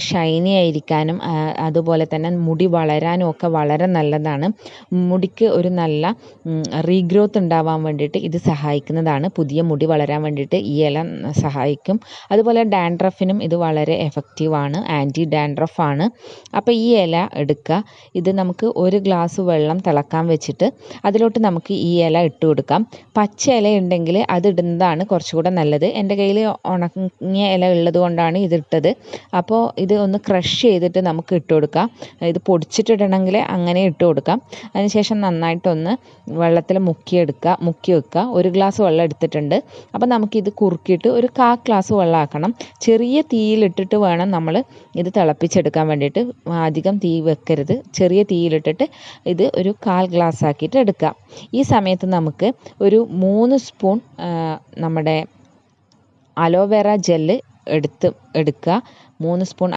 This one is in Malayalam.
ഷൈനി ആയിരിക്കാനും അതുപോലെ തന്നെ മുടി വളരാനും ഒക്കെ വളരെ നല്ലതാണ്. മുടിക്ക് ഒരു നല്ല റീഗ്രോത്ത് ഉണ്ടാവാൻ വേണ്ടിയിട്ട് ഇത് സഹായിക്കുന്നതാണ്. പുതിയ മുടി വളരാൻ വേണ്ടിയിട്ട് ഈ ഇല സഹായിക്കും. അതുപോലെ ഡാൻഡ്രഫിനും ഇത് വളരെ എഫക്റ്റീവാണ്, ആൻറ്റി ഡാൻഡ്രഫാണ്. അപ്പോൾ ഈ ഇല എടുക്കുക. ഇത് നമുക്ക് ഒരു ഗ്ലാസ് വെള്ളം തിളക്കാൻ വെച്ചിട്ട് അതിലോട്ട് നമുക്ക് ഈ ഇല ഇട്ട് കൊടുക്കാം. പച്ച ഇല ഉണ്ടെങ്കിൽ അതിടുന്നതാണ് കുറച്ചുകൂടെ നല്ലത്. എൻ്റെ കയ്യിൽ ഉണങ്ങിയ ഇല ഉള്ളത് കൊണ്ടാണ് ഇതിട്ടത്. അപ്പോൾ ഇത് ഒന്ന് ക്രഷ് ചെയ്തിട്ട് നമുക്ക് ഇട്ട് കൊടുക്കാം. ഇത് പൊടിച്ചിട്ടിടണമെങ്കിൽ അങ്ങനെ ഇട്ട് കൊടുക്കാം. അതിനുശേഷം നന്നായിട്ടൊന്ന് വെള്ളത്തിൽ മുക്കി വെക്കുക. ഒരു ഗ്ലാസ് വെള്ളം എടുത്തിട്ടുണ്ട്. അപ്പോൾ നമുക്കിത് കുറുക്കിയിട്ട് ഒരു 1/4 ഗ്ലാസ് വെള്ളം ആക്കണം. ചെറിയ തീയിലിട്ടിട്ട് വേണം നമ്മൾ ഇത് തിളപ്പിച്ചെടുക്കാൻ വേണ്ടിയിട്ട്. അധികം തീ വെക്കരുത്. ചെറിയ തീയിലിട്ടിട്ട് ഇത് ഒരു 1/4 ഗ്ലാസ് ആക്കിയിട്ട് എടുക്കുക. ഈ സമയത്ത് നമുക്ക് ഒരു 3 സ്പൂൺ നമ്മുടെ അലോവേറ ജെല്ല് എടുക്കുക. 3 സ്പൂൺ